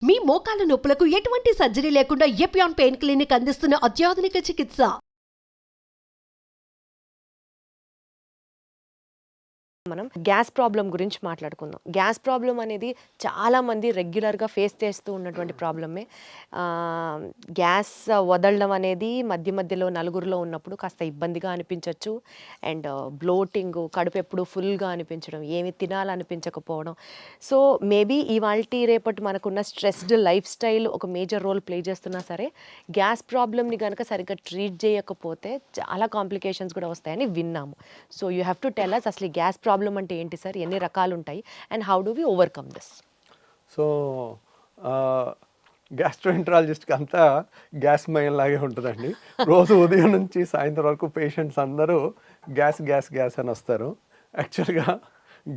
మీ మోకాల నొప్పులకు ఎటువంటి సర్జరీ లేకుండా ఎపియాన్ పెయిన్ క్లినిక్ అందిస్తున్న అత్యాధునిక చికిత్స. మనం గ్యాస్ ప్రాబ్లం గురించి మాట్లాడుకుందాం. గ్యాస్ ప్రాబ్లం అనేది చాలామంది రెగ్యులర్గా ఫేస్ చేస్తూ ఉన్నటువంటి ప్రాబ్లమే. గ్యాస్ వదలడం అనేది మధ్య మధ్యలో నలుగురిలో ఉన్నప్పుడు కాస్త ఇబ్బందిగా అనిపించవచ్చు. అండ్ బ్లోటింగ్, కడుపు ఎప్పుడు ఫుల్గా అనిపించడం, ఏమి తినాలనిపించకపోవడం. సో మేబీ ఇవాల్టి రేపటి మనకున్న స్ట్రెస్డ్ లైఫ్ స్టైల్ ఒక మేజర్ రోల్ ప్లే చేస్తున్నా సరే గ్యాస్ ప్రాబ్లమ్ని కనుక సరిగ్గా ట్రీట్ చేయకపోతే చాలా కాంప్లికేషన్స్ కూడా వస్తాయని విన్నాము. So you have to tell us అసలు గ్యాస్ ప్రాబ్లం అంటే ఏంటి సార్, ఎన్ని రకాలు ఉంటాయి, and how do we overcome this? So గ్యాస్ట్రోఎంట్రాలజిస్ట్కి అంతా గ్యాస్ మయం లాగే ఉంటుందండి. రోజు ఉదయం నుంచి సాయంత్రం వరకు పేషెంట్స్ అందరూ గ్యాస్ గ్యాస్ గ్యాస్ అని వస్తారు. యాక్చువల్గా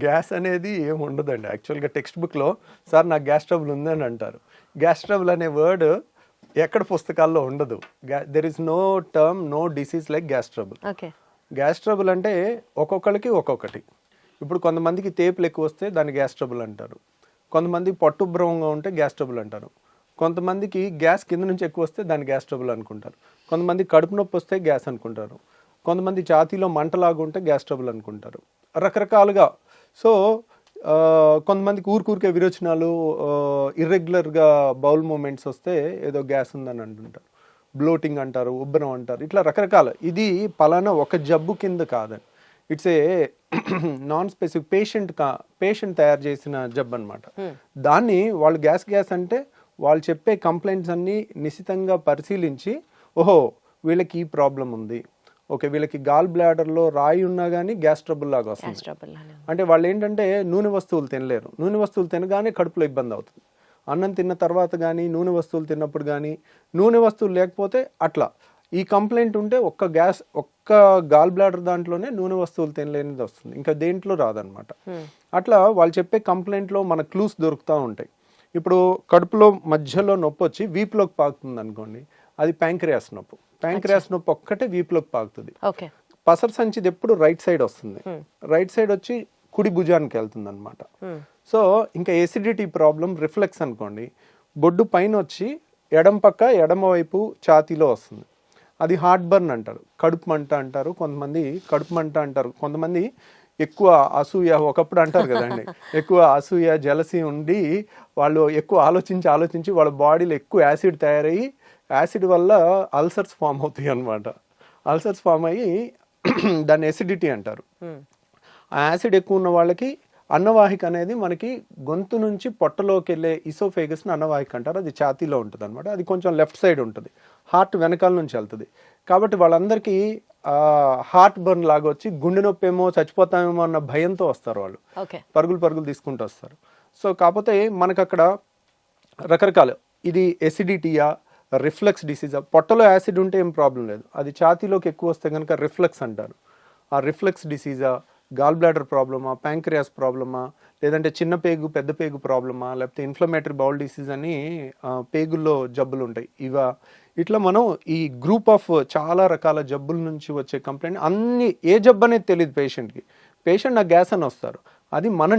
గ్యాస్ అనేది ఏమి ఉండదండి. యాక్చువల్గా టెక్స్ట్ బుక్లో సార్ నాకు గ్యాస్ ట్రబుల్ ఉందని అంటారు. గ్యాస్ ట్రబుల్ అనే వర్డ్ ఎక్కడ పుస్తకాల్లో ఉండదు. There is no term, no disease like gas trouble. Okay, gas trouble అంటే ఒక్కొక్కరికి ఒక్కొక్కటి. ఇప్పుడు కొంతమందికి తేపులు ఎక్కువ వస్తే దాన్ని గ్యాస్ ట్రబుల్ అంటారు. కొంతమంది పట్టుభ్రమంగా ఉంటే గ్యాస్ ట్రబుల్ అంటారు. కొంతమందికి గ్యాస్ కింద నుంచి ఎక్కువ వస్తే దాన్ని గ్యాస్ ట్రబుల్ అనుకుంటారు. కొంతమంది కడుపు నొప్పి వస్తే గ్యాస్ అనుకుంటారు. కొంతమంది ఛాతీలో మంటలాగా ఉంటే గ్యాస్ ట్రబుల్ అనుకుంటారు. రకరకాలుగా. సో కొంతమందికి ఊరికే విరోచనాలు, ఇర్రెగ్యులర్గా బౌల్ మూమెంట్స్ వస్తే ఏదో గ్యాస్ ఉందని అంటుంటారు. బ్లోటింగ్ అంటారు, ఉబ్బరం అంటారు, ఇట్లా రకరకాల. ఇది పలానా ఒక జబ్బు కింద కాదని, it's a non specific patient తయారు చేసిన జబ్బు అనమాట. దాన్ని వాళ్ళు గ్యాస్ అంటే వాళ్ళు చెప్పే కంప్లైంట్స్ అన్నీ నిశితంగా పరిశీలించి, ఓహో వీళ్ళకి ఈ ప్రాబ్లం ఉంది, ఓకే వీళ్ళకి గాల్ బ్లాడర్లో రాయి ఉన్నా కానీ గ్యాస్ ట్రబుల్ లాగా వస్తుంది. అంటే వాళ్ళు ఏంటంటే నూనె వస్తువులు తినలేరు. నూనె వస్తువులు తినగానే కడుపులో ఇబ్బంది అవుతుంది. అన్నం తిన్న తర్వాత కానీ, నూనె వస్తువులు తిన్నప్పుడు కానీ, నూనె వస్తువులు లేకపోతే అట్లా. ఈ కంప్లైంట్ ఉంటే ఒక్క గాల్ బ్లాడర్ దాంట్లోనే నూనె వస్తువులు తినలేనిది వస్తుంది, ఇంకా దేంట్లో రాదనమాట. అట్లా వాళ్ళు చెప్పే కంప్లైంట్లో మన క్లూస్ దొరుకుతూ ఉంటాయి. ఇప్పుడు కడుపులో మధ్యలో నొప్పి వచ్చి వీపులోకి పాకుతుంది అనుకోండి, అది ప్యాంక్రియాస్ నొప్పి. ప్యాంక్రియాస్ నొప్పి ఒక్కటే వీపులోకి పాకుతుంది. పసర సంచిది ఎప్పుడు రైట్ సైడ్ వస్తుంది. రైట్ సైడ్ వచ్చి కుడి భుజానికి వెళ్తుంది అనమాట. సో ఇంకా ఎసిడిటీ ప్రాబ్లం, రిఫ్లెక్స్ అనుకోండి, బొడ్డు పైన వచ్చి ఎడమ వైపు ఛాతీలో వస్తుంది. అది హార్ట్ బర్న్ అంటారు, కడుపు మంట అంటారు. కొంతమంది కడుపు మంట అంటారు. కొంతమంది ఎక్కువ అసూయ, ఒకప్పుడు అంటారు కదండి, ఎక్కువ అసూయ జలసి ఉండి వాళ్ళు ఎక్కువ ఆలోచించి వాళ్ళ బాడీలో ఎక్కువ యాసిడ్ తయారయ్యి, యాసిడ్ వల్ల అల్సర్స్ ఫామ్ అవుతాయి అన్నమాట. అల్సర్స్ ఫామ్ అయ్యి దాన్ని ఎసిడిటీ అంటారు. ఆ యాసిడ్ ఎక్కువ ఉన్న వాళ్ళకి అన్నవాహిక అనేది మనకి గొంతు నుంచి పొట్టలోకి వెళ్ళే ఇసోఫేగస్ని అన్నవాహిక అంటారు. అది ఛాతీలో ఉంటుంది అనమాట. అది కొంచెం లెఫ్ట్ సైడ్ ఉంటుంది, హార్ట్ వెనకాల నుంచి వెళ్తుంది. కాబట్టి వాళ్ళందరికీ హార్ట్ బర్న్ లాగా వచ్చి గుండె నొప్పి ఏమో, చచ్చిపోతామేమో అన్న భయంతో వస్తారు. వాళ్ళు పరుగులు తీసుకుంటూ వస్తారు. సో కాకపోతే మనకు అక్కడ రకరకాలు, ఇది ఎసిడిటీయా, రిఫ్లెక్స్ డిసీజా. పొట్టలో యాసిడ్ ఉంటే ఏం ప్రాబ్లం లేదు, అది ఛాతీలోకి ఎక్కువ వస్తే కనుక రిఫ్లెక్స్ అంటారు. ఆ రిఫ్లెక్స్ డిసీజా, గాల్ బ్లాడర్ ప్రాబ్లమా, ప్యాంక్రియాస్ ప్రాబ్లమా, లేదంటే చిన్న పేగు పెద్ద పేగు ప్రాబ్లమా, లేకపోతే ఇన్ఫ్లమేటరీ బౌల్ డిసీజ్ అని పేగుల్లో జబ్బులు ఉంటాయి. ఇట్లా మనం ఈ గ్రూప్ ఆఫ్ చాలా రకాల జబ్బుల నుంచి వచ్చే కంప్లైంట్, అన్ని ఏ జబ్బు అనేది తెలియదు పేషెంట్కి. పేషెంట్ నాకు గ్యాస్ అని వస్తారు, అది మనం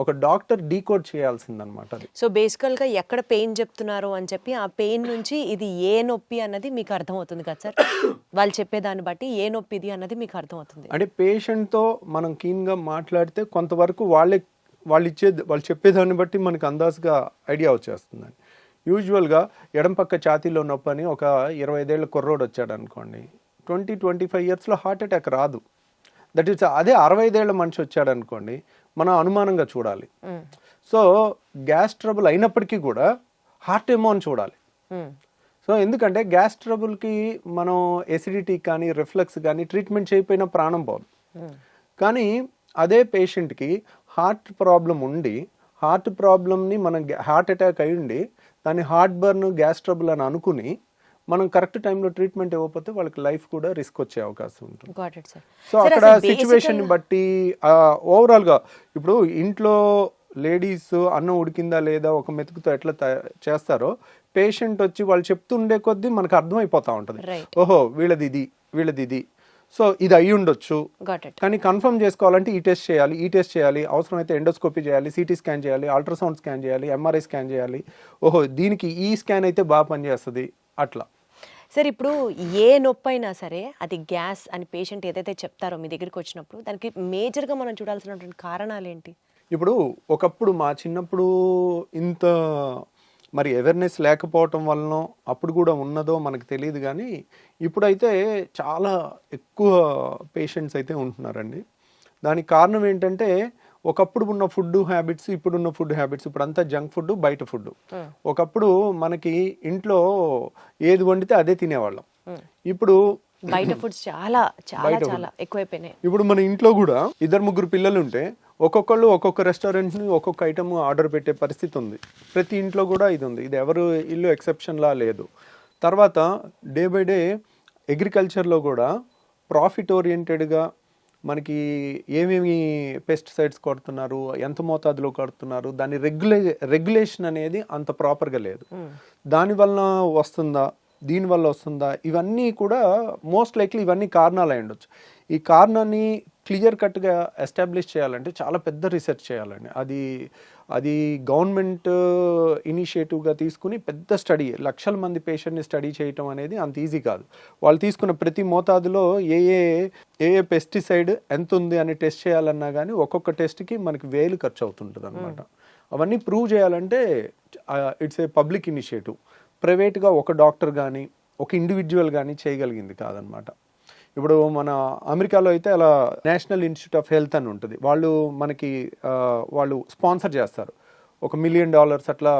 ఒక డాక్టర్ డీకోడ్ చేయాల్సిందనమాట. అది సో బేసికల్గా ఎక్కడ పెయిన్ చెప్తున్నారు అని చెప్పి ఆ పెయిన్ నుంచి ఇది ఏ నొప్పి అన్నది మీకు అర్థమవుతుంది కదా సార్? వాళ్ళు చెప్పేదాన్ని బట్టి ఏ నొప్పి ఇది అన్నది మీకు అర్థమవుతుంది. అంటే పేషెంట్తో మనం క్లీన్గా మాట్లాడితే కొంతవరకు వాళ్ళు చెప్పేదాన్ని బట్టి మనకు అందాజుగా ఐడియా వచ్చేస్తుందండి. యూజువల్గా ఎడం పక్క ఛాతీలో నొప్పి అని ఒక 25 ఏళ్ళ కుర్రోడు వచ్చాడు అనుకోండి, 20-25 ఇయర్స్లో హార్ట్ అటాక్ రాదు. దట్ ఈస్ అదే 65 ఏళ్ళ మనిషి వచ్చాడు అనుకోండి, మనం అనుమానంగా చూడాలి. సో గ్యాస్ ట్రబుల్ అయినప్పటికీ కూడా హార్ట్ ఏమో అని చూడాలి. సో ఎందుకంటే గ్యాస్ ట్రబుల్కి మనం ఎసిడిటీ కానీ రిఫ్లెక్స్ కానీ ట్రీట్మెంట్ చేయకపోయినా ప్రాణం పోదు. కానీ అదే పేషెంట్కి హార్ట్ ప్రాబ్లం ఉండి, హార్ట్ ప్రాబ్లమ్ని మనం హార్ట్ అటాక్ అయి ఉండి దాన్ని హార్ట్ బర్న్, గ్యాస్ ట్రబుల్ అని అనుకుని మనం కరెక్ట్ టైంలో ట్రీట్మెంట్ ఇవ్వకపోతే వాళ్ళకి లైఫ్ కూడా రిస్క్ వచ్చే అవకాశం ఉంటుంది. సో అక్కడ సిచ్యువేషన్ బట్టి ఓవరాల్గా ఇప్పుడు ఇంట్లో లేడీస్ అన్నం ఉడికిందా లేదా ఒక మెతుకుతో ఎట్లా చేస్తారో, పేషెంట్ వచ్చి వాళ్ళు చెప్తుండే కొద్దీ మనకు అర్థమైపోతూ ఉంటుంది, ఓహో వీళ్ళది ఇది. సో ఇది అయి ఉండొచ్చు, గాట్ ఇట్. కానీ కన్ఫర్మ్ చేసుకోవాలంటే ఈ టెస్ట్ చేయాలి, అవసరమైతే ఎండోస్కోపీ చేయాలి, సిటీ స్కాన్ చేయాలి, అల్ట్రాసౌండ్ స్కాన్ చేయాలి, ఎంఆర్ఐ స్కాన్ చేయాలి. ఓహో దీనికి ఈ స్కాన్ అయితే బాగా పనిచేస్తుంది అట్లా. సార్ ఇప్పుడు ఏ నొప్పి అయినా సరే అది గ్యాస్ అని పేషెంట్ ఏదైతే చెప్తారో మీ దగ్గరికి వచ్చినప్పుడు దానికి మేజర్గా మనం చూడాల్సినటువంటి కారణాలు ఏంటి? ఇప్పుడు ఒకప్పుడు మా చిన్నప్పుడు ఇంత మరి అవేర్నెస్ లేకపోవటం వలన అప్పుడు కూడా ఉన్నదో మనకు తెలియదు, కానీ ఇప్పుడైతే చాలా ఎక్కువ పేషెంట్స్ అయితే ఉంటున్నారండి. దానికి కారణం ఏంటంటే ఒకప్పుడు ఉన్న ఫుడ్ హ్యాబిట్స్, ఇప్పుడున్న ఫుడ్ హ్యాబిట్స్, ఇప్పుడు అంతా జంక్ ఫుడ్, బయట ఫుడ్. ఒకప్పుడు మనకి ఇంట్లో ఏది వండితే అదే తినేవాళ్ళం, ఇప్పుడు బయట ఫుడ్స్ చాలా చాలా చాలా ఎక్కువైపోయినాయి. ఇప్పుడు మన ఇంట్లో కూడా 2-3 పిల్లలు ఉంటే ఒక్కొక్కళ్ళు ఒక్కొక్క రెస్టారెంట్ ని ఒక్కొక్క ఐటమ్ ఆర్డర్ పెట్టే పరిస్థితి ఉంది. ప్రతి ఇంట్లో కూడా ఇది ఉంది, ఇది ఎవరు ఇల్లు ఎక్సెప్షన్లా లేదు. తర్వాత డే బై డే అగ్రికల్చర్లో కూడా ప్రాఫిట్ ఓరియంటెడ్గా మనకి ఏమేమి పెస్టిసైడ్స్ కొడుతున్నారు, ఎంత మోతాదులో కొడుతున్నారు, దాని రెగ్యులేషన్ అనేది అంత ప్రాపర్గా లేదు. దానివల్ల వస్తుందా, దీనివల్ల వస్తుందా, ఇవన్నీ కూడా మోస్ట్ లైక్లీ ఇవన్నీ కారణాలు అయి ఉండొచ్చు. ఈ కారణాన్ని క్లియర్ కట్గా ఎస్టాబ్లిష్ చేయాలంటే చాలా పెద్ద రీసెర్చ్ చేయాలండి. అది గవర్నమెంట్ ఇనిషియేటివ్గా తీసుకుని పెద్ద స్టడీ, లక్షల మంది పేషెంట్ని స్టడీ చేయటం అనేది అంత ఈజీ కాదు. వాళ్ళు తీసుకున్న ప్రతి మోతాదులో ఏ పెస్టిసైడ్ ఎంత ఉంది అని టెస్ట్ చేయాలన్నా కానీ ఒక్కొక్క టెస్ట్కి మనకి 1000 ఖర్చు అవుతుంటుంది అనమాట. అవన్నీ ప్రూవ్ చేయాలంటే ఇట్స్ ఏ పబ్లిక్ ఇనిషియేటివ్. ప్రైవేట్గా ఒక డాక్టర్ కానీ ఒక ఇండివిజువల్ కానీ చేయగలిగింది కాదనమాట. ఇప్పుడు మన అమెరికాలో అయితే అలా నేషనల్ ఇన్స్టిట్యూట్ ఆఫ్ హెల్త్ అని ఉంటుంది, వాళ్ళు స్పాన్సర్ చేస్తారు, $1 మిలియన్ అట్లా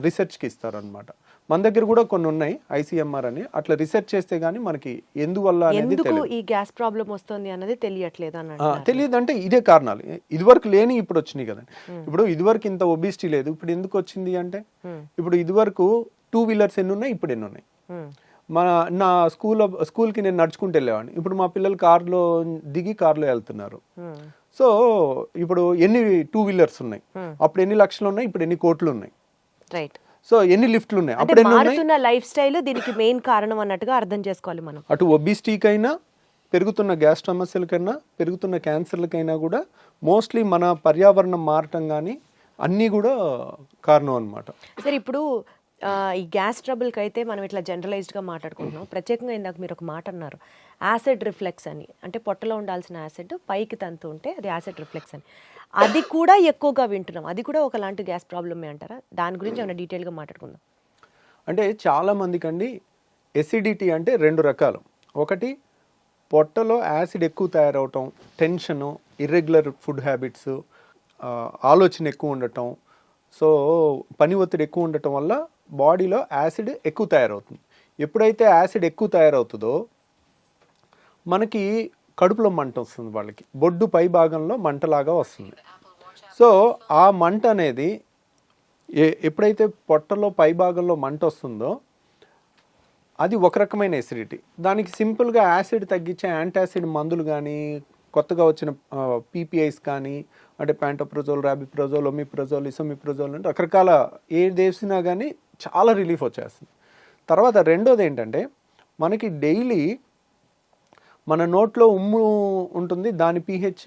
రీసెర్చ్కి ఇస్తారు అనమాట. మన దగ్గర కూడా కొన్ని ఉన్నాయి, ICMR అని. అట్లా రీసెర్చ్ చేస్తే గానీ మనకి ఎందువల్ల అనేది ఈ గ్యాస్ ప్రాబ్లం వస్తుంది అన్నది తెలియదు. అంటే ఇదే కారణాలు, ఇదివరకు లేని ఇప్పుడు వచ్చినాయి కదండి. ఇప్పుడు ఇదివరకు ఇంత ఒబిసిటీ లేదు, ఇప్పుడు ఎందుకు వచ్చింది అంటే ఇప్పుడు ఇదివరకు 2 వీలర్స్ ఎన్ని ఉన్నాయి, ఇప్పుడు ఎన్ని ఉన్నాయి. నా స్కూల్కి నేను నడుచుకుంటూ వెళ్ళేవాడిని, ఇప్పుడు మా పిల్లలు కార్లో దిగి కార్లో వెళ్తున్నారు. సో ఇప్పుడు ఎన్ని 2 వీలర్స్ ఉన్నాయి, అప్పుడు ఎన్ని లక్షలు ఉన్నాయి, ఇప్పుడు ఎన్ని కోట్లు ఉన్నాయి. రైట్. సో ఎన్ని లిఫ్ట్లు ఉన్నాయి, అప్పుడు ఎన్ని ఉన్నాయి. మారుతున్న లైఫ్ స్టైల్ దీనికి మెయిన్ కారణం అన్నట్టుగా అర్థం చేసుకోవాలి మనం. అటు ఒబిసిటీకైనా, పెరుగుతున్న గ్యాస్ సమస్యలకైనా, పెరుగుతున్న క్యాన్సర్లకైనా కూడా మోస్ట్లీ మన పర్యావరణం మారటం కానీ అన్నీ కూడా కారణం అనమాట. సరే ఇప్పుడు ఈ గ్యాస్ ట్రబుల్కి అయితే మనం ఇట్లా జనరలైజ్డ్గా మాట్లాడుకుంటున్నాం. ప్రత్యేకంగా ఇందాక మీరు ఒక మాట అన్నారు, యాసిడ్ రిఫ్లెక్స్ అని. అంటే పొట్టలో ఉండాల్సిన యాసిడ్ పైకి తంతు ఉంటే అది యాసిడ్ రిఫ్లెక్స్ అని. అది కూడా ఎక్కువగా వింటున్నాం, అది కూడా ఒకలాంటి గ్యాస్ ప్రాబ్లమే అంటారా? దాని గురించి ఏమైనా డీటెయిల్గా మాట్లాడుకుందాం. అంటే చాలా మందికి అండి ఎసిడిటీ అంటే 2 రకాలు. ఒకటి పొట్టలో యాసిడ్ ఎక్కువ తయారవటం, టెన్షను, ఇర్రెగ్యులర్ ఫుడ్ హ్యాబిట్స్, ఆలోచన ఎక్కువ ఉండటం, సో పని ఒత్తిడి ఎక్కువ ఉండటం వల్ల బాడీలో యాసిడ్ ఎక్కువ తయారవుతుంది. ఎప్పుడైతే యాసిడ్ ఎక్కువ తయారవుతుందో మనకి కడుపులో మంట వస్తుంది, వాళ్ళకి బొడ్డు పై భాగంలో మంటలాగా వస్తుంది. సో ఆ మంట అనేది ఎప్పుడైతే పొట్టలో పై భాగంలో మంట వస్తుందో అది ఒక రకమైన ఎసిడిటీ. దానికి సింపుల్గా యాసిడ్ తగ్గించే యాంటాసిడ్ మందులు కానీ, కొత్తగా వచ్చిన PPIs కానీ, అంటే ప్యాంటోప్రజోల్, రాబిప్రజోల్, ఒమిప్రజోల్, ఇసోమిప్రజోల్ అంటే రకరకాల ఏది వేసినా కానీ చాలా రిలీఫ్ వచ్చేస్తుంది. తర్వాత రెండోది ఏంటంటే మనకి డైలీ మన నోట్లో ఉమ్ము ఉంటుంది, దాని pH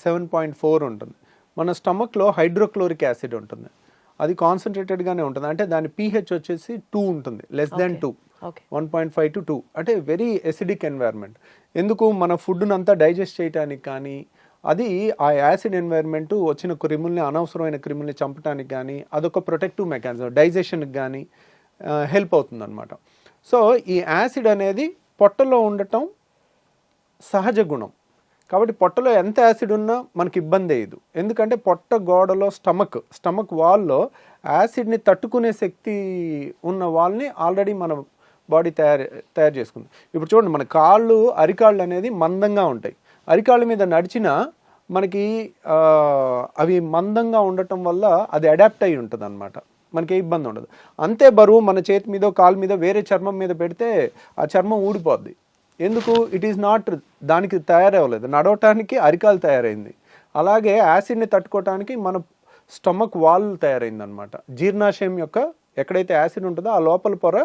7.4 ఉంటుంది. మన స్టమక్లో హైడ్రోక్లోరిక్ యాసిడ్ ఉంటుంది, అది కాన్సన్ట్రేటెడ్గానే ఉంటుంది. అంటే దాని pH వచ్చేసి 2 ఉంటుంది, <2, 1.5 to 2. అంటే వెరీ ఎసిడిక్ ఎన్వైర్న్మెంట్. ఎందుకు మన ఫుడ్ను అంతా డైజెస్ట్ చేయడానికి కానీ, అది ఆ యాసిడ్ ఎన్వైర్న్మెంట్ వచ్చిన క్రిముల్ని, అనవసరమైన క్రిముల్ని చంపడానికి కానీ అదొక ప్రొటెక్టివ్ మెకానిజం, డైజెషన్కి కానీ హెల్ప్ అవుతుంది అనమాట. సో ఈ యాసిడ్ అనేది పొట్టలో ఉండటం సహజ గుణం. కాబట్టి పొట్టలో ఎంత యాసిడ్ ఉన్నా మనకి ఇబ్బంది అయ్యదు, ఎందుకంటే పొట్ట గోడలో స్టమక్ వాల్లో యాసిడ్ని తట్టుకునే శక్తి ఉన్న వాళ్ళని ఆల్రెడీ మన బాడీ తయారు చేసుకుంది. ఇప్పుడు చూడండి, మన అరికాళ్ళు అనేది మందంగా ఉంటాయి, అరికాళ్ళ మీద నడిచినా మనకి అవి మందంగా ఉండటం వల్ల అది అడాప్ట్ అయి ఉంటుంది అనమాట, మనకి ఏ ఇబ్బంది ఉండదు. అంతే బరువు మన చేతి మీద, కాలు మీద, వేరే చర్మం మీద పెడితే ఆ చర్మం ఊడిపోద్ది. ఎందుకు? ఇట్ ఈస్ నాట్, దానికి తయారవ్వలేదు, నడవటానికి అరికాలు తయారైంది. అలాగే యాసిడ్ని తట్టుకోవటానికి మన స్టమక్ వాల్ తయారైంది అనమాట. జీర్ణాశయం యొక్క ఎక్కడైతే యాసిడ్ ఉంటుందో ఆ లోపల పొర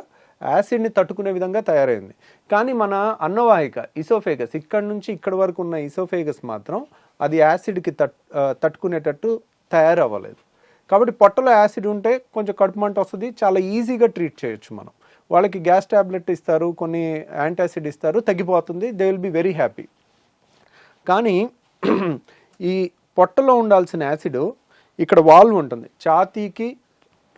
యాసిడ్ని తట్టుకునే విధంగా తయారైంది. కానీ మన అన్నవాహిక ఇసోఫేగస్ ఇక్కడ నుంచి ఇక్కడ వరకు ఉన్న ఇసోఫేగస్ మాత్రం అది యాసిడ్కి తట్టుకునేటట్టు తయారవ్వలేదు. కాబట్టి పొట్టలో యాసిడ్ ఉంటే కొంచెం కడుపు మంట వస్తుంది, చాలా ఈజీగా ట్రీట్ చేయొచ్చు మనం. వాళ్ళకి గ్యాస్ ట్యాబ్లెట్ ఇస్తారు, కొన్ని యాంటాసిడ్ ఇస్తారు, తగ్గిపోతుంది, they will be very happy. కానీ ఈ పొట్టలో ఉండాల్సిన యాసిడ్ ఇక్కడ వాల్వ్ ఉంటుంది, ఛాతీకి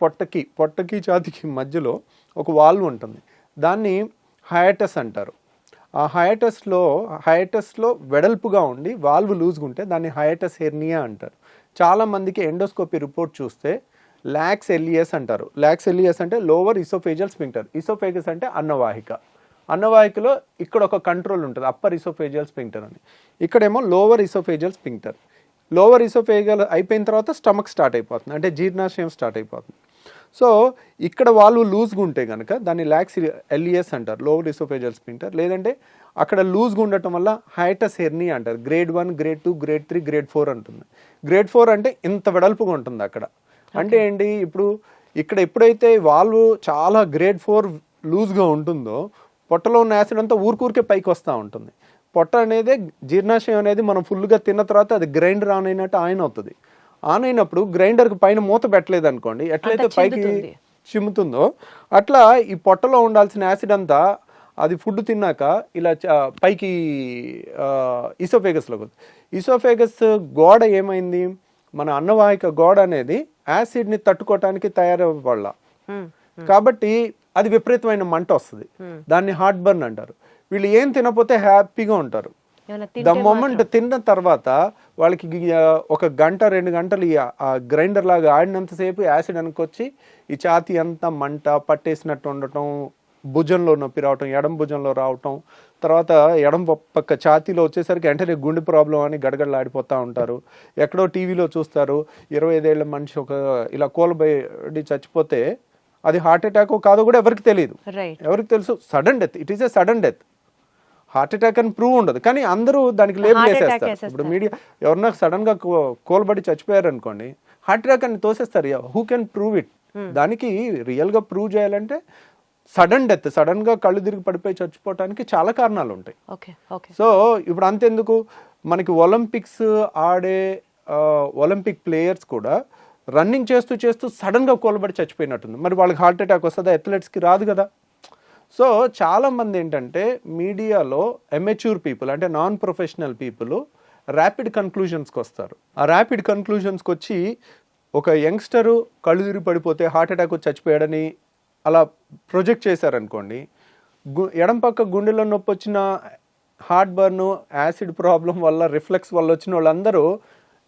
పొట్టకి ఛాతీకి మధ్యలో ఒక వాల్వ్ ఉంటుంది, దాన్ని హయాటస్ అంటారు. ఆ హయాటస్లో వెడల్పుగా ఉండి వాల్వ్ లూజ్గా ఉంటే దాన్ని హయాటస్ హెర్నియా అంటారు. చాలామందికి ఎండోస్కోపీ రిపోర్ట్ చూస్తే లాక్స్ ఎలియస్ అంటారు. లాక్స్ ఎలియస్ అంటే లోవర్ ఇసోఫేజియల్ స్పింక్టర్, ఇసోఫేగస్ అంటే అన్నవాహికలో ఇక్కడ ఒక కంట్రోల్ ఉంటుంది, అప్పర్ ఇసోఫేజియల్ స్పింక్టర్ అని. ఇక్కడేమో lower oesophageal sphincter. Lower oesophageal అయిపోయిన తర్వాత స్టమక్ స్టార్ట్ అయిపోతుంది, అంటే జీర్ణాశయం స్టార్ట్ అయిపోతుంది. సో ఇక్కడ వాళ్ళు లూజ్గా ఉంటే కనుక దాన్ని లాక్స్ ఎలియస్ అంటారు, లోవర్ ఇసోఫేజియల్ స్పింక్టర్. లేదంటే అక్కడ లూజ్గా ఉండటం వల్ల హయాటస్ హెర్నియా అంటారు. గ్రేడ్ 1, గ్రేడ్ 2, గ్రేడ్ 3, గ్రేడ్ 4 ఉంటుంది. గ్రేడ్ 4 అంటే ఇంత వెడల్పుగా ఉంటుంది అక్కడ. అంటే ఏంటి, ఇప్పుడు ఇక్కడ ఎప్పుడైతే వాల్వ్ చాలా గ్రేడ్ 4 లూజ్గా ఉంటుందో పొట్టలో ఉన్న యాసిడ్ అంతా ఊరికే పైకి వస్తూ ఉంటుంది. పొట్ట అనేది జీర్ణాశయం అనేది మనం ఫుల్గా తిన్న తర్వాత అది గ్రైండర్ ఆన్ అయినట్టు ఆన్ అవుతుంది. ఆన్ అయినప్పుడు గ్రైండర్కి పైన మూత పెట్టలేదు అనుకోండి, ఎట్లయితే పైకి చిమ్ముతుందో అట్లా ఈ పొట్టలో ఉండాల్సిన యాసిడ్ అంతా అది ఫుడ్ తిన్నాక ఇలా పైకి ఇసోఫేగస్లోకి వస్తుంది. ఇసోఫేగస్ గోడ ఏమైంది, మన అన్నవాహిక గోడ అనేది యాసిడ్ని తట్టుకోవటానికి తయారవ్వాల, కాబట్టి అది విపరీతమైన మంట వస్తుంది, దాన్ని హార్ట్ బర్న్ అంటారు. వీళ్ళు ఏం తినకపోతే హ్యాపీగా ఉంటారు. ద మొమెంట్ తిన్న తర్వాత వాళ్ళకి ఒక గంట 2 గంటలు ఆ గ్రైండర్ లాగా ఆడినంతసేపు యాసిడ్ అనుకొచ్చి ఈ ఛాతీ అంతా మంట పట్టేసినట్టు ఉండటం, భుజంలో నొప్పి రావటం, ఎడం భుజంలో రావటం, తర్వాత ఎడం పక్క ఛాతీలో వచ్చేసరికి వెంటనే గుండె ప్రాబ్లం అని గడగడలాడిపోతూ ఉంటారు. ఎక్కడో టీవీలో చూస్తారు 25 ఏళ్ల మనిషి ఇలా కూలబడి చచ్చిపోతే అది హార్ట్ అటాక్ కాదో కూడా ఎవరికి తెలియదు. ఎవరికి తెలుసు, sudden death, it is a sudden death. Heart attack అని ప్రూవ్ ఉండదు, కానీ అందరూ దానికి లేబుల్ వేసేస్తారు. ఇప్పుడు మీడియా ఎవరన్నా సడన్ గా కోల్బడి చచ్చిపోయారు అనుకోండి, హార్ట్ అటాక్ అని తోసేస్తారు. Who can prove it? దానికి రియల్ గా ప్రూవ్ చేయాలంటే సడన్ డెత్, సడన్ గా కళ్ళు తిరిగి పడిపోయి చచ్చిపోవటానికి చాలా కారణాలు ఉంటాయి. సో ఇప్పుడు అంతెందుకు, మనకి ఒలింపిక్స్ ఆడే ఒలింపిక్ ప్లేయర్స్ కూడా రన్నింగ్ చేస్తూ సడన్ గా కోల్బడి చచ్చిపోయినట్టుంది. మరి వాళ్ళకి హార్ట్ అటాక్ వస్తుందా? అథ్లెట్స్కి రాదు కదా. సో చాలామంది ఏంటంటే మీడియాలో ఎమెచ్యూర్ పీపుల్, అంటే నాన్ ప్రొఫెషనల్ పీపుల్ ర్యాపిడ్ కన్క్లూజన్స్కి వస్తారు. ఆ ర్యాపిడ్ కన్క్లూజన్స్కి వచ్చి ఒక యంగ్స్టరు కళ్ళు తిరిగి పడిపోతే హార్ట్ అటాక్ వచ్చి చచ్చిపోయాడని అలా ప్రొజెక్ట్ చేశారనుకోండి, ఎడం పక్క గుండెలో నొప్పి వచ్చిన హార్ట్ బర్న్, యాసిడ్ ప్రాబ్లం వల్ల, రిఫ్లెక్స్ వల్ల వచ్చిన వాళ్ళందరూ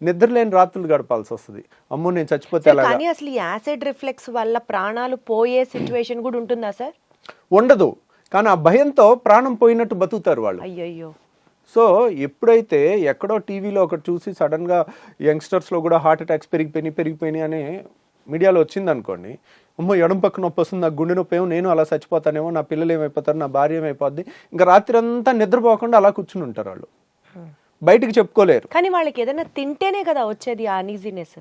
నిద్రలేని రాత్రులు గడపాల్సి వస్తుంది. అమ్మో నేను చచ్చిపోతే ఎలా. కానీ అసలు ఈ యాసిడ్ రిఫ్లెక్స్ వల్ల ప్రాణాలు పోయే సిచ్యువేషన్ కూడా ఉంటుందా సార్? ఉండదు, కానీ ఆ భయంతో ప్రాణం పోయినట్టు బతుకుతారు వాళ్ళు. అయ్యయ్యో. సో ఎప్పుడైతే ఎక్కడో టీవీలో ఒకటి చూసి సడన్గా యంగ్స్టర్స్లో కూడా హార్ట్ అటాక్స్ పెరిగిపోయినాయి అని మీడియాలో వచ్చింది అనుకోండి, అమ్మో ఎడం పక్క నొప్పి వస్తుంది, నాకు గుండె నొప్పి ఏమో, నేను అలా చచ్చిపోతానేమో, నా పిల్లలు ఏమైపోతారు, నా భార్య ఏమైపోద్ది, ఇంకా రాత్రి అంతా నిద్రపోకుండా అలా కూర్చుని ఉంటారు వాళ్ళు, బయటికి చెప్పుకోలేరు. కానీ వాళ్ళకి ఏదైనా తింటేనే కదా వచ్చేది ఆ అనీజీనెస్.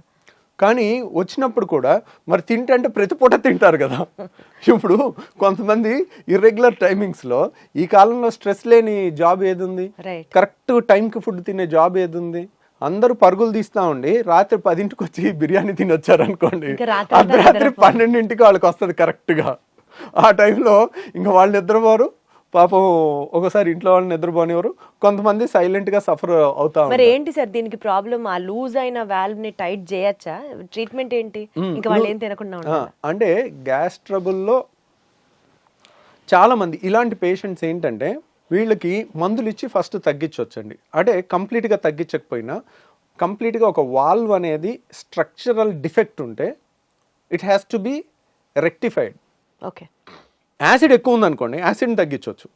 కానీ వచ్చినప్పుడు కూడా మరి తింటే అంటే ప్రతి పూట తింటారు కదా. ఇప్పుడు కొంతమంది ఇర్రెగ్యులర్ టైమింగ్స్లో, ఈ కాలంలో స్ట్రెస్ లేని జాబ్ ఏది ఉంది, కరెక్ట్ టైంకి ఫుడ్ తినే జాబ్ ఏది ఉంది? అందరూ పరుగులు తీస్తా ఉండి రాత్రి 10ంటికి వచ్చి బిర్యానీ తిని వచ్చారనుకోండి, అర్ధరాత్రి 12ంటికి వాళ్ళకి వస్తుంది కరెక్ట్గా. ఆ టైంలో ఇంకా వాళ్ళు నిద్రపోరు, పాపం ఒకసారి ఇంట్లో వాళ్ళు నిద్రపోనివారు, కొంతమంది సైలెంట్ గా సఫర్ అవుతా. మరి ఏంటి సార్ దీనికి ప్రాబ్లం? ఆ లూజ్ అయిన వాల్వ్ ని టైట్ చేయొచ్చా? ట్రీట్మెంట్ ఏంటి? ఇంకా వాళ్ళు ఏం తినకుండా ఉంటారు అంటే గ్యాస్ ట్రబుల్లో చాలా మంది ఇలాంటి పేషెంట్స్ ఏంటంటే వీళ్ళకి మందులు ఇచ్చి ఫస్ట్ తగ్గించవచ్చండి. అంటే కంప్లీట్గా తగ్గించకపోయినా కంప్లీట్గా ఒక వాల్వ్ అనేది స్ట్రక్చరల్ డిఫెక్ట్ ఉంటే it has to be rectified. Okay. Acid ఎక్కువ ఉందనుకోండి, యాసిడ్ని తగ్గించవచ్చు.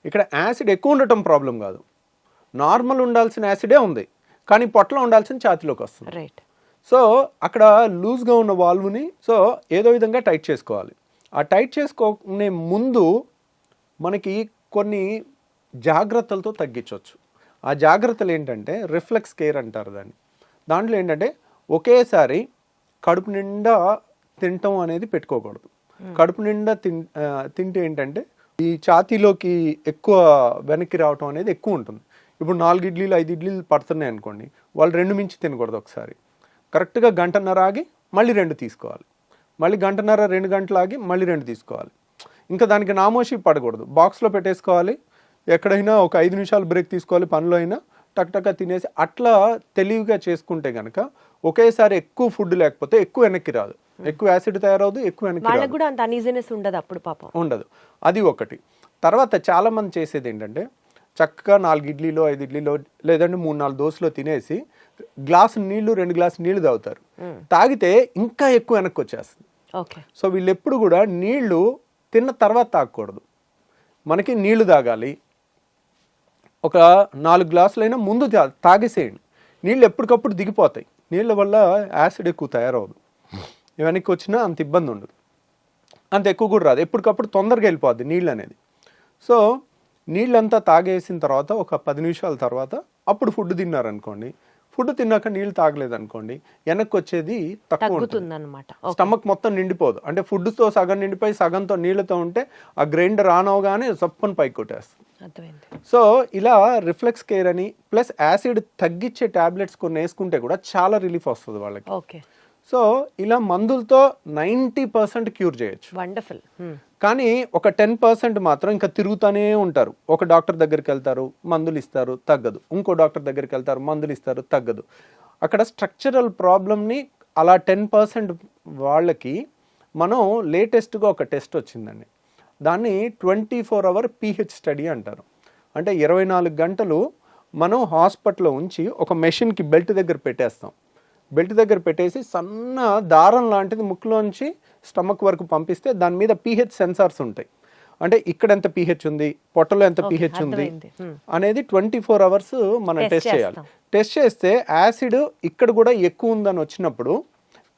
ఇక్కడ యాసిడ్ ఎక్కువ ఉండటం ప్రాబ్లం కాదు, నార్మల్ ఉండాల్సిన యాసిడే ఉంది, కానీ పొట్టలో ఉండాల్సిన ఛాతీలోకి వస్తుంది. రైట్. సో అక్కడ లూజ్గా ఉన్న వాల్వ్ని సో ఏదో విధంగా టైట్ చేసుకోవాలి. ఆ టైట్ చేసుకునే ముందు మనకి కొన్ని జాగ్రత్తలతో తగ్గించవచ్చు. ఆ జాగ్రత్తలు ఏంటంటే రిఫ్లెక్స్ కేర్ అంటారు దాన్ని. దాంట్లో ఏంటంటే ఒకేసారి కడుపు నిండా తినటం అనేది పెట్టుకోకూడదు. కడుపు నిండా తింటే ఏంటంటే ఈ ఛాతీలోకి ఎక్కువ వెనక్కి రావటం అనేది ఎక్కువ ఉంటుంది. ఇప్పుడు 4 ఇడ్లీలు 5 ఇడ్లీలు పడుతున్నాయి అనుకోండి, వాళ్ళు 2 మించి తినకూడదు. ఒకసారి కరెక్ట్గా గంటన్నర ఆగి మళ్ళీ 2 తీసుకోవాలి, మళ్ళీ గంటన్నర 2 గంటలు ఆగి మళ్ళీ 2 తీసుకోవాలి. ఇంకా దానికి నామోషి పడకూడదు, బాక్స్లో పెట్టేసుకోవాలి. ఎక్కడైనా ఒక 5 నిమిషాలు బ్రేక్ తీసుకోవాలి, పనిలో అయినా టక్ తినేసి అట్లా తెలివిగా చేసుకుంటే కనుక ఒకేసారి ఎక్కువ ఫుడ్ లేకపోతే ఎక్కువ వెనక్కి రాదు, ఎక్కువ యాసిడ్ తయారవదు, ఎక్కువ వెనక్కి వాళ్ళకి కూడా అంత అన్ఈజీనెస్ ఉండదు అప్పుడు పాపం. ఉండదు. అది ఒకటి. తర్వాత చాలా మంది చేసేది ఏంటంటే చక్కగా 4 ఇడ్లీలో 5 ఇడ్లీలో లేదంటే 3-4 దోశలో తినేసి గ్లాసు నీళ్లు 2 గ్లాసు నీళ్లు తాగుతారు. తాగితే ఇంకా ఎక్కువ వెనక్కి వచ్చేస్తుంది. సో వీళ్ళు ఎప్పుడు కూడా నీళ్లు తిన్న తర్వాత తాగకూడదు. మనకి నీళ్లు తాగాలి, ఒక 4 గ్లాసులైనా ముందు తాగేసేయండి. నీళ్ళు ఎప్పటికప్పుడు దిగిపోతాయి, నీళ్ళ వల్ల యాసిడ్ ఎక్కువ తయారవదు, వెనక్కి వచ్చినా అంత ఇబ్బంది ఉండదు, అంత ఎక్కువ కూడా రాదు, ఎప్పటికప్పుడు తొందరగా వెళ్ళిపోద్ది నీళ్ళు అనేది. సో నీళ్ళంతా తాగేసిన తర్వాత ఒక 10 నిమిషాల తర్వాత అప్పుడు ఫుడ్ తిన్నారనుకోండి, ఫుడ్ తిన్నాక నీళ్ళు తాగలేదనుకోండి, వెనక్కి వచ్చేది తక్కువ ఉంటుంది అన్నమాట. స్టమక్ మొత్తం నిండిపోదు, అంటే ఫుడ్తో సగం నిండిపోయి సగంతో నీళ్ళతో ఉంటే ఆ గ్రైండర్ ఆన్ అవగానే సప్పని పైకి కొట్టేస్తుంది. సో ఇలా రిఫ్లెక్స్ కేర్ అని ప్లస్ యాసిడ్ తగ్గించే టాబ్లెట్స్ కొన్ని వేసుకుంటే కూడా చాలా రిలీఫ్ వస్తుంది వాళ్ళకి. సో ఇలా మందులతో 90% క్యూర్ చేయొచ్చు. వండర్ఫుల్. కానీ ఒక 10% మాత్రం ఇంకా తిరుగుతూనే ఉంటారు. ఒక డాక్టర్ దగ్గరికి వెళ్తారు, మందులు ఇస్తారు, తగ్గదు. ఇంకో డాక్టర్ దగ్గరికి వెళ్తారు, మందులు ఇస్తారు, తగ్గదు. అక్కడ స్ట్రక్చరల్ ప్రాబ్లమ్ని అలా 10% వాళ్ళకి మనం లేటెస్ట్గా ఒక టెస్ట్ వచ్చిందండి, దాన్ని 24 hour pH స్టడీ అంటారు. అంటే 24 గంటలు మనం హాస్పిటల్లో ఉంచి ఒక మెషిన్కి బెల్ట్ దగ్గర పెట్టేస్తాం. బెల్ట్ దగ్గర పెట్టేసి సన్న దారం లాంటిది ముక్కులోంచి స్టమక్ వరకు పంపిస్తే దాని మీద pH సెన్సార్స్ ఉంటాయి. అంటే ఇక్కడ ఎంత pH ఉంది, పొట్టలో ఎంత pH ఉంది అనేది 24 hours మనం టెస్ట్ చేయాలి. టెస్ట్ చేస్తే యాసిడ్ ఇక్కడ కూడా ఎక్కువ ఉందని వచ్చినప్పుడు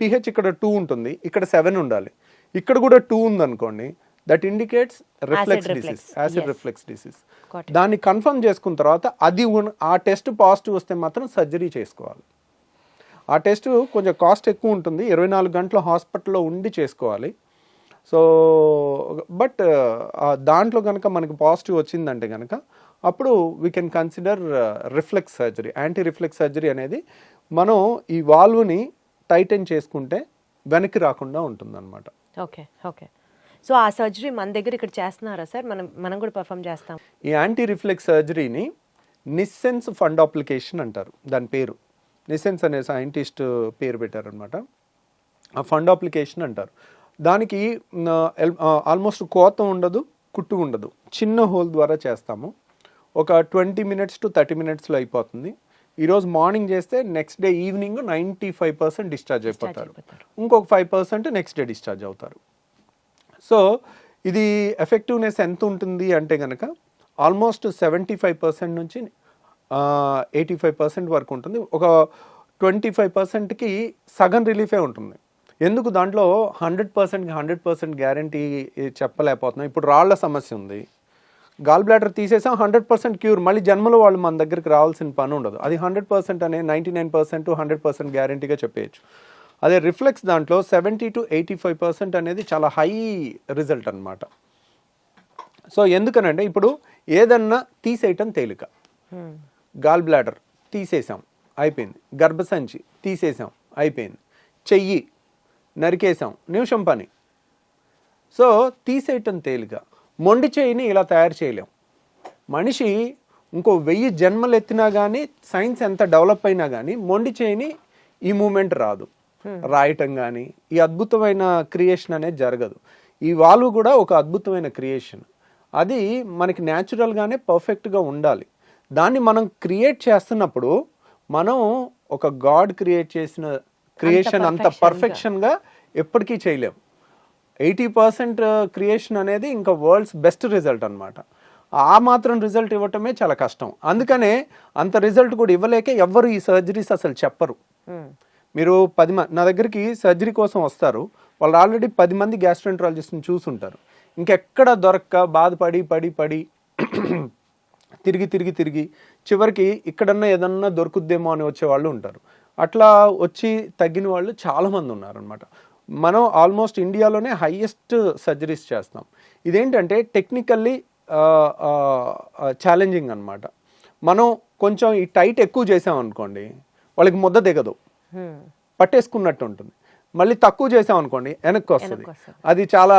pH ఇక్కడ 2 ఉంటుంది, ఇక్కడ 7 ఉండాలి. ఇక్కడ కూడా 2 ఉందనుకోండి, that indicates reflex disease, acid reflex disease. దాన్ని కన్ఫర్మ్ చేసుకున్న తర్వాత అది ఆ టెస్ట్ పాజిటివ్ వస్తే మాత్రం సర్జరీ చేసుకోవాలి. ఆ టెస్ట్ కొంచెం కాస్ట్ ఎక్కువ ఉంటుంది, 24 గంటలు హాస్పిటల్లో ఉండి చేసుకోవాలి. సో బట్ దాంట్లో కనుక మనకి పాజిటివ్ వచ్చిందంటే కనుక అప్పుడు we can consider reflex surgery. Anti reflex surgery అనేది మనం ఈ వాల్వ్ని టైటన్ చేసుకుంటే వెనక్కి రాకుండా ఉంటుందన్నమాట. ఓకే. సో ఆ సర్జరీ మన దగ్గర ఇక్కడ చేస్తున్నారా సార్? మనం కూడా పర్ఫామ్ చేస్తాం. ఈ యాంటీ రిఫ్లెక్స్ సర్జరీని నిస్సెన్స్ ఫండాప్లికేషన్ అంటారు. దాని పేరు నిసెన్స్ అనే సైంటిస్ట్ పేరు పెట్టారనమాట. ఆ ఫండాప్లికేషన్ అంటారు. దానికి ఆల్మోస్ట్ కోత ఉండదు, కుట్టు ఉండదు, చిన్న హోల్ ద్వారా చేస్తాము. ఒక 20 minutes to 30 minutesలో అయిపోతుంది. ఈరోజు మార్నింగ్ చేస్తే నెక్స్ట్ డే ఈవినింగ్ 95% డిశ్చార్జ్ అయిపోతారు. ఇంకొక 5% నెక్స్ట్ డే డిశ్చార్జ్ అవుతారు. సో ఇది ఎఫెక్టివ్నెస్ ఎంత ఉంటుంది అంటే కనుక ఆల్మోస్ట్ 75% నుంచి 85% వరకు ఉంటుంది. ఒక 25%కి సగం రిలీఫే ఉంటుంది. ఎందుకు దాంట్లో 100% గ్యారంటీ చెప్పలేకపోతున్నాం. ఇప్పుడు రాళ్ల సమస్య ఉంది, గాల్ బ్లాడర్ తీసేసాం, 100% క్యూర్, మళ్ళీ జన్మలో వాళ్ళు మన దగ్గరికి రావాల్సిన పని ఉండదు. అది 100% అనే 99% 100% గ్యారంటీగా చెప్పేయచ్చు. అదే రిఫ్లెక్స్ దాంట్లో 70 to 85% అనేది చాలా హై రిజల్ట్ అనమాట. సో ఎందుకనంటే ఇప్పుడు ఏదన్నా తీసేయటం తేలిక, గాల్ బ్లాడర్ తీసేసాం అయిపోయింది, గర్భసంచి తీసేసాం అయిపోయింది, చెయ్యి నరికేసాం నిమిషం పని. సో తీసేయటం తేలిక. మొండి చెయ్యిని ఇలా తయారు చేయలేం. మనిషి ఇంకో 1000 జన్మలు ఎత్తినా కానీ, సైన్స్ ఎంత డెవలప్ అయినా కానీ మొండి చెయ్యిని ఈ మూమెంట్ రాదు, రాయటం కానీ ఈ అద్భుతమైన క్రియేషన్ అనేది జరగదు. ఈ వాల్వ్ కూడా ఒక అద్భుతమైన క్రియేషన్. అది మనకి న్యాచురల్గానే పర్ఫెక్ట్గా ఉండాలి. దాన్ని మనం క్రియేట్ చేస్తున్నప్పుడు మనం ఒక గాడ్ క్రియేట్ చేసిన క్రియేషన్ అంత పర్ఫెక్షన్గా ఎప్పటికీ చేయలేం. 80% క్రియేషన్ అనేది ఇంకా వరల్డ్స్ బెస్ట్ రిజల్ట్ అనమాట. ఆ మాత్రం రిజల్ట్ ఇవ్వటమే చాలా కష్టం. అందుకనే అంత రిజల్ట్ కూడా ఇవ్వలేక ఎవ్వరు ఈ సర్జరీస్ అసలు చెప్పరు. మీరు 10 మంది నా దగ్గరికి సర్జరీ కోసం వస్తారు, వాళ్ళు ఆల్రెడీ 10 మంది గ్యాస్ట్రోఎంట్రాలజిస్ట్ని చూసుంటారు. ఇంకెక్కడ దొరక్క బాధపడి పడి పడి తిరిగి చివరికి ఇక్కడన్నా ఏదన్నా దొరుకుద్దేమో అని వచ్చే వాళ్ళు ఉంటారు. అట్లా వచ్చి తగ్గిన వాళ్ళు చాలామంది ఉన్నారనమాట. మనం ఆల్మోస్ట్ ఇండియాలోనే హైయెస్ట్ సర్జరీస్ చేస్తాం. ఇదేంటంటే టెక్నికల్లీ ఛాలెంజింగ్ అనమాట. మనం కొంచెం ఈ టైట్ ఎక్కువ చేసామనుకోండి వాళ్ళకి ముద్ద దిగదు, పట్టేసుకున్నట్టు ఉంటుంది. మళ్ళీ తక్కువ చేసామనుకోండి వెనక్కి వస్తుంది. అది చాలా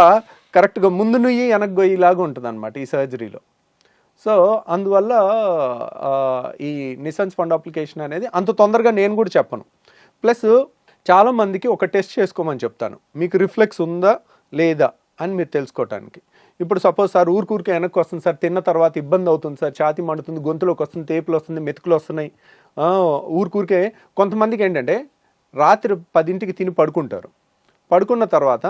కరెక్ట్గా ముందు నుయ్యి వెనక్కి గొయ్యిలాగా ఉంటుంది అనమాట ఈ సర్జరీలో. సో అందువల్ల ఈ నిసన్స్ ఫండాప్లికేషన్ అనేది అంత తొందరగా నేను కూడా చెప్పను. ప్లస్ చాలామందికి ఒక టెస్ట్ చేసుకోమని చెప్తాను, మీకు రిఫ్లెక్స్ ఉందా లేదా అని మీరు తెలుసుకోవటానికి. ఇప్పుడు సపోజ్ సార్ ఊరికే వెనక్కి వస్తుంది సార్, తిన్న తర్వాత ఇబ్బంది అవుతుంది సార్, ఛాతీ మండుతుంది, గొంతులోకి వస్తుంది, తేపులు వస్తుంది, మెతుకులు వస్తున్నాయి. ఊరికే కొంతమందికి ఏంటంటే రాత్రి 10ంటికి తిని పడుకుంటారు, పడుకున్న తర్వాత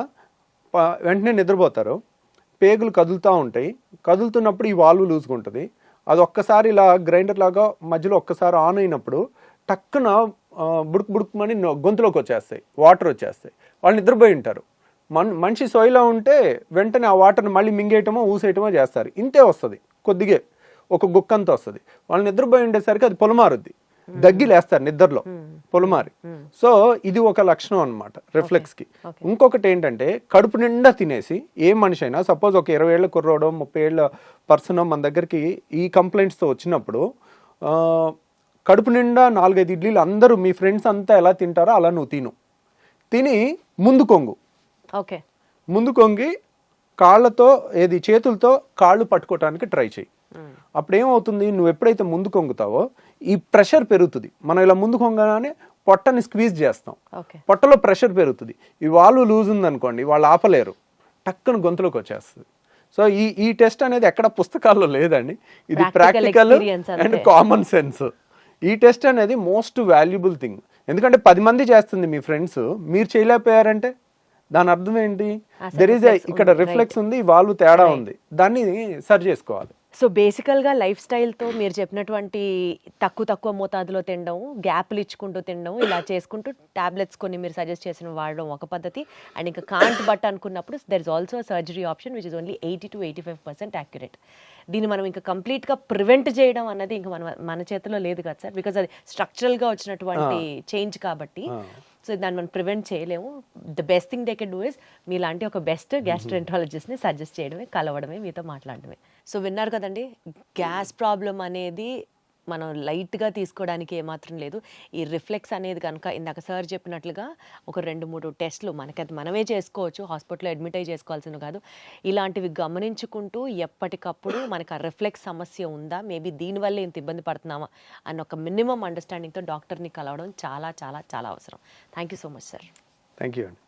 వెంటనే నిద్రపోతారు, పేగులు కదులుతూ ఉంటాయి, కదులుతున్నప్పుడు ఈ వాల్వ్ లూజ్గా ఉంటుంది. అది ఒక్కసారి ఇలా గ్రైండర్ లాగా మధ్యలో ఒక్కసారి ఆన్ అయినప్పుడు టక్కున బుడుకు బుడుకుమని గొంతులోకి వచ్చేస్తాయి, వాటర్ వచ్చేస్తాయి. వాళ్ళు నిద్రపోయి ఉంటారు. మనిషి సోయిలో ఉంటే వెంటనే ఆ వాటర్ని మళ్ళీ మింగేయటమో ఊసేయటమో చేస్తారు. ఇంతే వస్తుంది, కొద్దిగా ఒక గుక్కంతా వస్తుంది. వాళ్ళు నిద్రపోయి ఉండేసరికి అది పొలమారుద్ది, దగ్గిలేస్తారు నిద్రలో పొలమారి. సో ఇది ఒక లక్షణం అనమాట రిఫ్లెక్స్కి. ఇంకొకటి ఏంటంటే కడుపు నిండా తినేసి ఏ మనిషి అయినా, సపోజ్ ఒక 20 ఏళ్ళ కుర్రోడో 30 ఏళ్ళ పర్సన్ మన దగ్గరికి ఈ కంప్లైంట్స్తో వచ్చినప్పుడు, కడుపు నిండా 4-5 ఇడ్లీలు అందరూ మీ ఫ్రెండ్స్ అంతా ఎలా తింటారో అలా నువ్వు తిని ముందు కొంగు, ఓకే, ముందు కొంగి కాళ్ళతో చేతులతో కాళ్ళు పట్టుకోవటానికి ట్రై చేయి. అప్పుడు ఏమవుతుంది, నువ్వు ఎప్పుడైతే ముందు కొంగుతావో ఈ ప్రెషర్ పెరుగుతుంది. మనం ఇలా ముందు కొంగగానే పొట్టని స్క్వీజ్ చేస్తాం, పొట్టలో ప్రెషర్ పెరుగుతుంది. ఈ వాల్వ్ లూజ్ ఉందనుకోండి వాళ్ళు ఆపలేరు, టక్కున గొంతులోకి వచ్చేస్తుంది. సో ఈ టెస్ట్ అనేది ఎక్కడ పుస్తకాల్లో లేదండి, ఇది ప్రాక్టికల్ అండ్ కామన్ సెన్స్. ఈ టెస్ట్ అనేది మోస్ట్ వాల్యుబుల్ థింగ్. ఎందుకంటే 10 మంది చేస్తుంది మీ ఫ్రెండ్స్, మీరు చేయలేకపోయారంటే దాని అర్థం ఏంటి, ఇక్కడ రిఫ్లెక్స్ ఉంది, వాల్వ్ తేడా ఉంది, దాన్ని సరి చేసుకోవాలి. సో బేసికల్గా లైఫ్ స్టైల్తో మీరు చెప్పినటువంటి తక్కువ మోతాదులో తినడం, గ్యాప్లు ఇచ్చుకుంటూ తినడం, ఇలా చేసుకుంటూ టాబ్లెట్స్ కొన్ని మీరు సజెస్ట్ చేసిన వాడడం ఒక పద్ధతి. అండ్ ఇంకా కాంట్ బట్ అనుకున్నప్పుడు there is also surgery option which is only 80 to 85% accurate. దీన్ని మనం ఇంకా కంప్లీట్గా ప్రివెంట్ చేయడం అన్నది ఇంకా మన చేతిలో లేదు కదా సార్, బికాజ్ అది స్ట్రక్చరల్గా వచ్చినటువంటి చేంజ్ కాబట్టి. సో దాన్ని మనం ప్రివెంట్ చేయలేము. The best thing they can do is మీలాంటి ఒక బెస్ట్ గ్యాస్ట్రెంట్రాలజిస్ట్ని సజెస్ట్ చేయడమే, కలవడమే, మీతో మాట్లాడడమే. సో విన్నారు కదండి, గ్యాస్ ప్రాబ్లం అనేది మనం లైట్గా తీసుకోవడానికి ఏమాత్రం లేదు. ఈ రిఫ్లెక్స్ అనేది కనుక ఇందాక సార్ చెప్పినట్లుగా ఒక 2-3 టెస్ట్లు మనకి మనమే చేసుకోవచ్చు, హాస్పిటల్లో అడ్మిట్ అయ్యి చేసుకోవాల్సిన కాదు. ఇలాంటివి గమనించుకుంటూ ఎప్పటికప్పుడు మనకు ఆ రిఫ్లెక్స్ సమస్య ఉందా, మేబీ దీనివల్ల ఇంత ఇబ్బంది పడుతున్నామా అన్న ఒక మినిమం అండర్స్టాండింగ్తో డాక్టర్ని కలవడం చాలా చాలా చాలా అవసరం. Thank you so much sir. Thank you అండి.